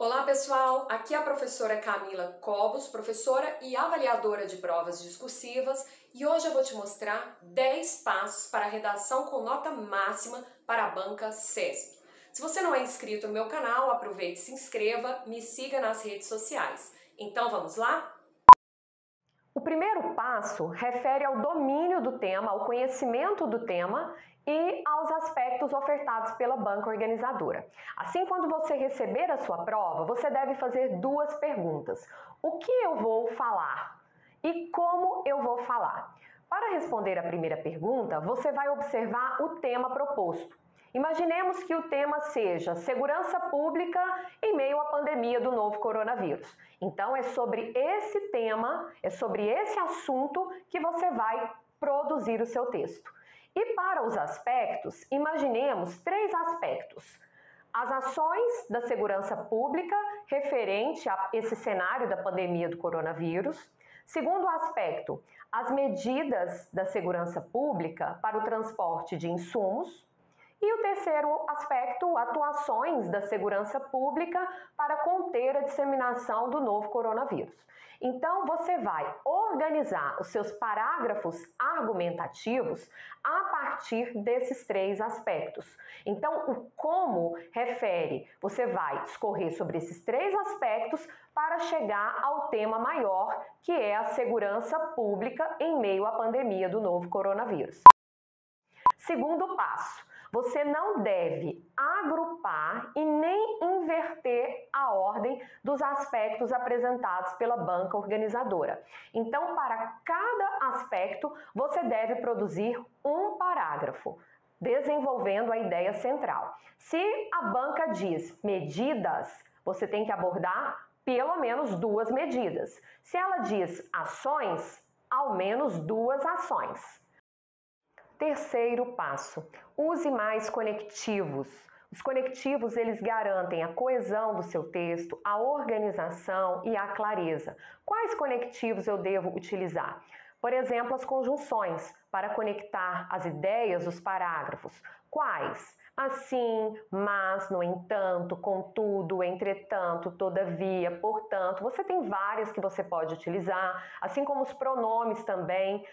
Olá pessoal, aqui é a professora Camila Cobos, professora e avaliadora de provas discursivas, e hoje eu vou te mostrar 10 passos para a redação com nota máxima para a banca CESP. Se você não é inscrito no meu canal, aproveite e se inscreva, me siga nas redes sociais. Então vamos lá? O primeiro passo refere ao domínio do tema, ao conhecimento do tema e aos aspectos ofertados pela banca organizadora. Assim, quando você receber a sua prova, você deve fazer duas perguntas. O que eu vou falar? E como eu vou falar? Para responder a primeira pergunta, você vai observar o tema proposto. Imaginemos que o tema seja segurança pública em meio à pandemia do novo coronavírus. Então, é sobre esse tema, é sobre esse assunto que você vai produzir o seu texto. E para os aspectos, imaginemos 3 aspectos. As ações da segurança pública referente a esse cenário da pandemia do coronavírus. Segundo aspecto, as medidas da segurança pública para o transporte de insumos. E o terceiro aspecto, atuações da segurança pública para conter a disseminação do novo coronavírus. Então, você vai organizar os seus parágrafos argumentativos a partir desses 3 aspectos. Então, o como refere, você vai discorrer sobre esses 3 aspectos para chegar ao tema maior, que é a segurança pública em meio à pandemia do novo coronavírus. Segundo passo, você não deve agrupar e nem inverter a ordem dos aspectos apresentados pela banca organizadora. Então, para cada aspecto, você deve produzir um parágrafo, desenvolvendo a ideia central. Se a banca diz medidas, você tem que abordar pelo menos 2 medidas. Se ela diz ações, ao menos 2 ações. Terceiro passo, use mais conectivos. Os conectivos, eles garantem a coesão do seu texto, a organização e a clareza. Quais conectivos eu devo utilizar? Por exemplo, as conjunções, para conectar as ideias dos parágrafos. Quais? Assim, mas, no entanto, contudo, entretanto, todavia, portanto. Você tem várias que você pode utilizar, assim como os pronomes também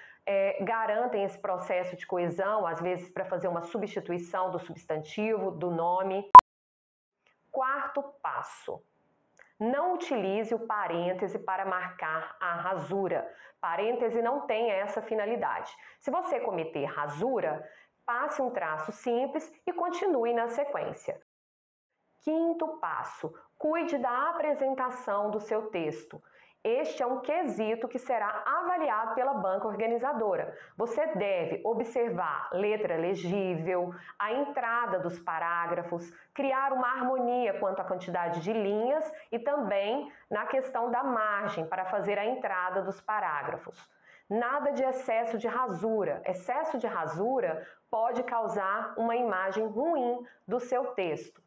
garantem esse processo de coesão, às vezes para fazer uma substituição do substantivo, do nome. Quarto passo. Não utilize o parêntese para marcar a rasura. Parêntese não tem essa finalidade. Se você cometer rasura, passe um traço simples e continue na sequência. Quinto passo, cuide da apresentação do seu texto. Este é um quesito que será avaliado pela banca organizadora. Você deve observar letra legível, a entrada dos parágrafos, criar uma harmonia quanto à quantidade de linhas e também na questão da margem para fazer a entrada dos parágrafos. Nada de excesso de rasura. Excesso de rasura pode causar uma imagem ruim do seu texto.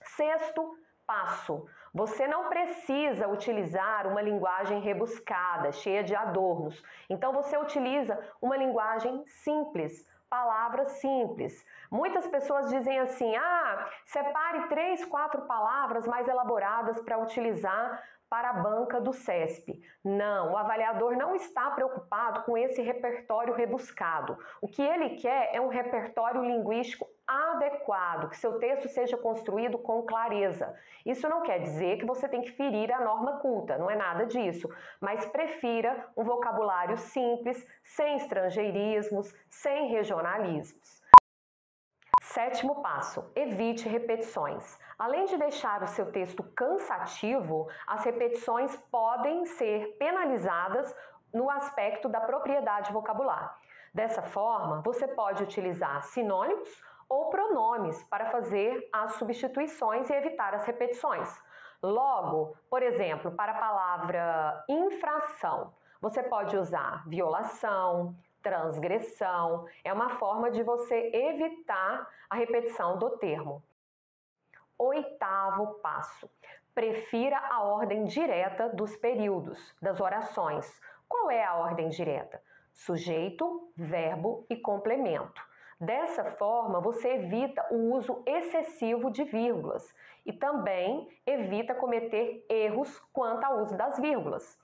Sexto passo, você não precisa utilizar uma linguagem rebuscada, cheia de adornos. Então você utiliza uma linguagem simples, palavras simples. Muitas pessoas dizem assim, separe 3, 4 palavras mais elaboradas para utilizar para a banca do CESP. Não, o avaliador não está preocupado com esse repertório rebuscado. O que ele quer é um repertório linguístico adequado, que seu texto seja construído com clareza. Isso não quer dizer que você tem que ferir a norma culta, não é nada disso, mas prefira um vocabulário simples, sem estrangeirismos, sem regionalismos. Sétimo passo, evite repetições. Além de deixar o seu texto cansativo, as repetições podem ser penalizadas no aspecto da propriedade vocabular. Dessa forma, você pode utilizar sinônimos ou pronomes para fazer as substituições e evitar as repetições. Logo, por exemplo, para a palavra infração, você pode usar violação, transgressão, é uma forma de você evitar a repetição do termo. Oitavo passo, prefira a ordem direta dos períodos, das orações. Qual é a ordem direta? Sujeito, verbo e complemento. Dessa forma, você evita o uso excessivo de vírgulas e também evita cometer erros quanto ao uso das vírgulas.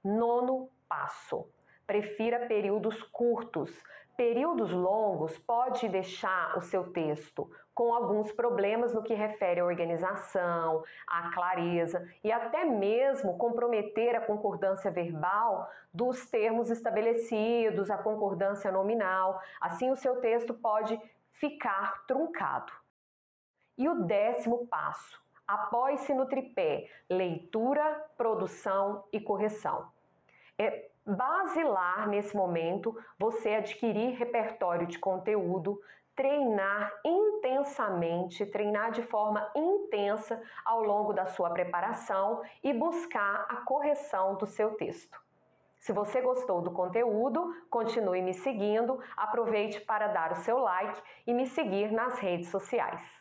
Nono passo: prefira períodos curtos. Períodos longos pode deixar o seu texto com alguns problemas no que refere à organização, à clareza e até mesmo comprometer a concordância verbal dos termos estabelecidos, a concordância nominal. Assim, o seu texto pode ficar truncado. E o 10º passo: apoie-se no tripé leitura, produção e correção. É basilar nesse momento você adquirir repertório de conteúdo, treinar intensamente, treinar de forma intensa ao longo da sua preparação e buscar a correção do seu texto. Se você gostou do conteúdo, continue me seguindo, aproveite para dar o seu like e me seguir nas redes sociais.